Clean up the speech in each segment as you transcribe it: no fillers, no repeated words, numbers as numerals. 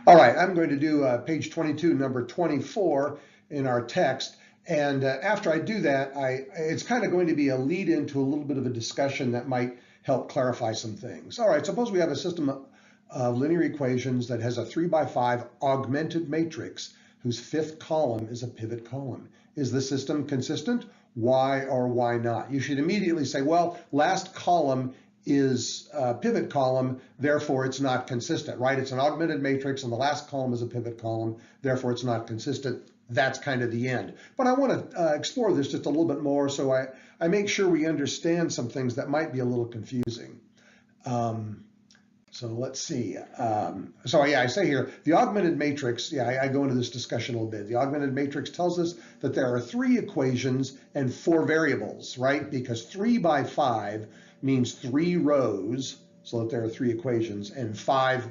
All right, I'm going to do page 22, number 24 in our text. And after I do that, it's kind of going to be a lead into a little bit of a discussion that might help clarify some things. All right, suppose we have a system of linear equations that has a 3x5 augmented matrix whose fifth column is a pivot column. Is the system consistent? Why or why not? You should immediately say, well, last column is a pivot column, therefore it's not consistent, right? It's an augmented matrix and the last column is a pivot column, therefore it's not consistent. That's kind of the end. But I want to explore this just a little bit more so I make sure we understand some things that might be a little confusing. So let's see. So yeah, I say here, the augmented matrix, yeah, I go into this discussion a little bit. The augmented matrix tells us that there are 3 equations and 4 variables, right? Because 3x5 means 3 rows, so that there are 3 equations, and 5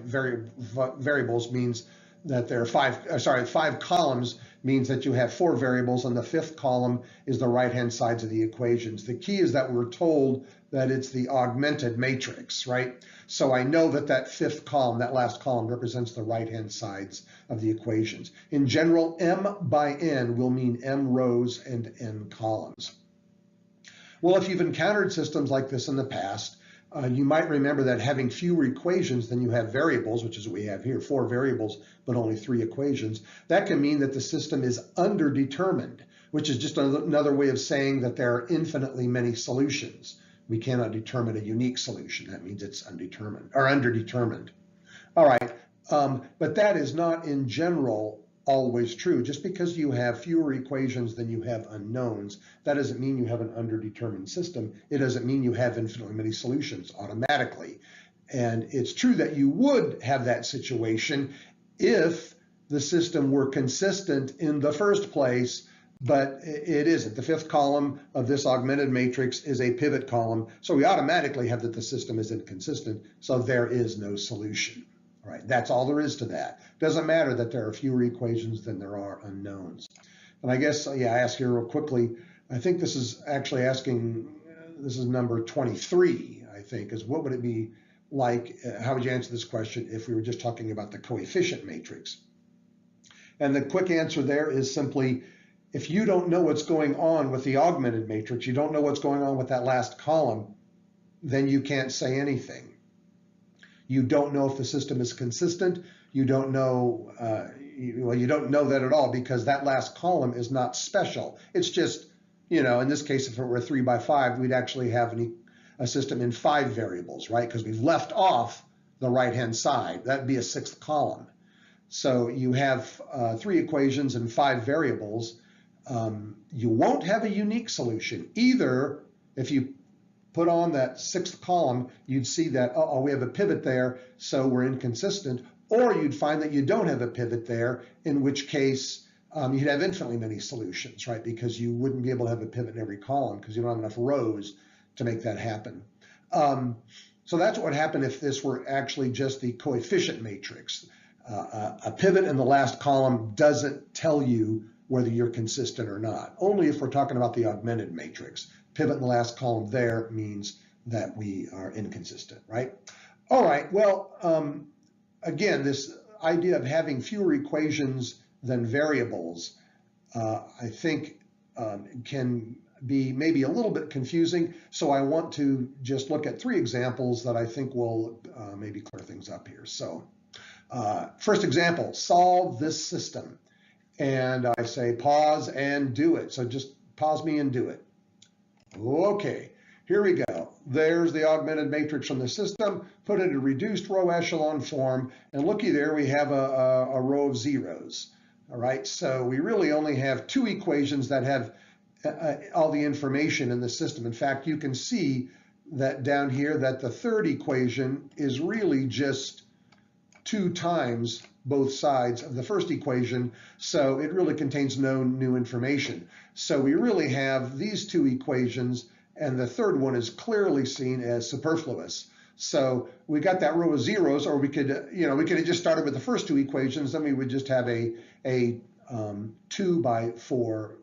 variables means that there are 5 columns means that you have 4 variables, and the 5th column is the right-hand sides of the equations. The key is that we're told that it's the augmented matrix, right? So I know that that 5th column, that last column, represents the right-hand sides of the equations. In general, m by n will mean m rows and n columns. Well, if you've encountered systems like this in the past, you might remember that having fewer equations than you have variables, which is what we have here, 4 variables, but only 3 equations, that can mean that the system is underdetermined, which is just another way of saying that there are infinitely many solutions. We cannot determine a unique solution. That means it's undetermined or underdetermined. All right, but that is not in general always true. Just because you have fewer equations than you have unknowns, that doesn't mean you have an underdetermined system. It doesn't mean you have infinitely many solutions automatically. And it's true that you would have that situation if the system were consistent in the first place, but it isn't. The 5th column of this augmented matrix is a pivot column, so we automatically have that the system is inconsistent, so there is no solution. Right, that's all there is to that. Doesn't matter that there are fewer equations than there are unknowns. And I guess, yeah, I ask here real quickly, I think this is actually asking, this is number 23, I think, is what would it be like, how would you answer this question if we were just talking about the coefficient matrix? And the quick answer there is simply, if you don't know what's going on with the augmented matrix, you don't know what's going on with that last column, then you can't say anything. You don't know if the system is consistent. You don't know, well, you don't know that at all because that last column is not special. It's just, you know, in this case, if it were 3x5, we'd actually have a system in 5 variables, right? Because we've left off the right-hand side. That'd be a 6th column. So you have 3 equations and 5 variables. You won't have a unique solution. Either if you put on that 6th column, you'd see that, oh, we have a pivot there, so we're inconsistent, or you'd find that you don't have a pivot there, in which case you'd have infinitely many solutions, right? Because you wouldn't be able to have a pivot in every column because you don't have enough rows to make that happen. So that's what would happen if this were actually just the coefficient matrix. A pivot in the last column doesn't tell you whether you're consistent or not, only if we're talking about the augmented matrix. Pivot in the last column there means that we are inconsistent, right? All right, well, again, this idea of having fewer equations than variables, I think can be maybe a little bit confusing. So I want to just look at 3 examples that I think will maybe clear things up here. So first example, solve this system. And I say pause and do it. So just pause me and do it. Okay, here we go. There's the augmented matrix from the system, put it in a reduced row echelon form, and looky there, we have a row of zeros. All right, so we really only have 2 equations that have all the information in the system. In fact, you can see that down here that the 3rd equation is really just 2 times both sides of the 1st equation, so it really contains no new information. So we really have these 2 equations, and the 3rd one is clearly seen as superfluous. So we got that row of zeros, or we could, you know, we could have just started with the first 2 equations, then we would just have a 2x4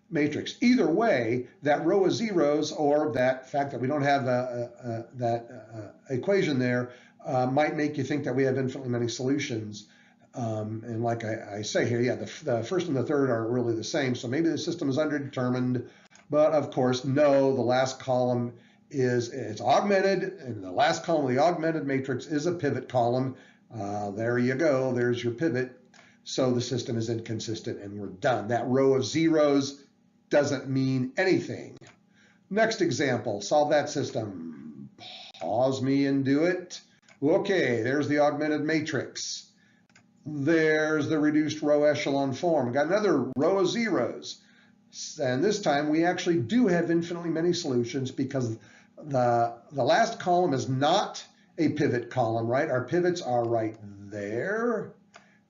matrix. Either way, that row of zeros, or that fact that we don't have that equation there, might make you think that we have infinitely many solutions. And like I say here, yeah, the first and the third are really the same. So maybe the system is underdetermined, but of course, no, the last column it's augmented, and the last column of the augmented matrix is a pivot column. There you go, there's your pivot. So the system is inconsistent and we're done. That row of zeros doesn't mean anything. Next example, solve that system. Pause me and do it. Okay, there's the augmented matrix. There's the reduced row echelon form. Got another row of zeros. And this time we actually do have infinitely many solutions because the last column is not a pivot column, right? Our pivots are right there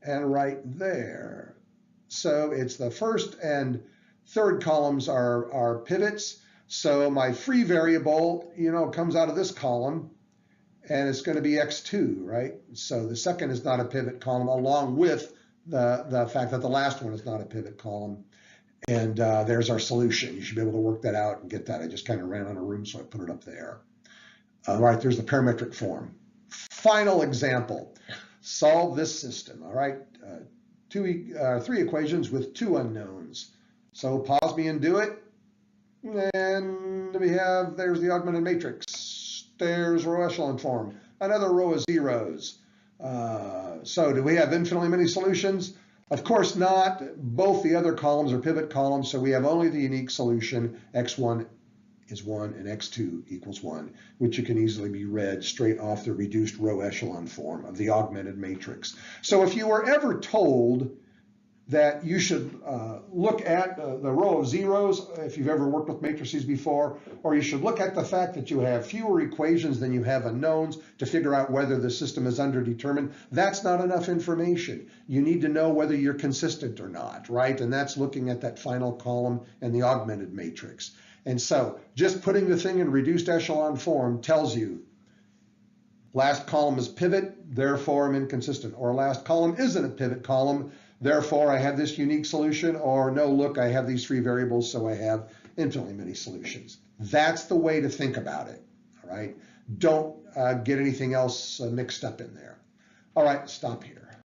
and right there. So it's the first and third columns are pivots. So my free variable, comes out of this column, and it's going to be x2, right? So the second is not a pivot column, along with the fact that the last one is not a pivot column. And there's our solution. You should be able to work that out and get that. I just kind of ran out of room, so I put it up there. All right, there's the parametric form. Final example. Solve this system, all right? Three equations with two unknowns. So pause me and do it. And there's the augmented matrix. There's row echelon form. Another row of zeros. So do we have infinitely many solutions? Of course not. Both the other columns are pivot columns, so we have only the unique solution. X1 is 1 and X2 equals 1, which can easily be read straight off the reduced row echelon form of the augmented matrix. So if you were ever told that you should look at the row of zeros, if you've ever worked with matrices before, or you should look at the fact that you have fewer equations than you have unknowns to figure out whether the system is underdetermined, that's not enough information. You need to know whether you're consistent or not, right? And that's looking at that final column and the augmented matrix. And so just putting the thing in reduced echelon form tells you last column is pivot, therefore I'm inconsistent, or last column isn't a pivot column, therefore I have this unique solution, or no, look, I have these three variables, so I have infinitely many solutions. That's the way to think about it, all right? Don't get anything else mixed up in there. All right, stop here.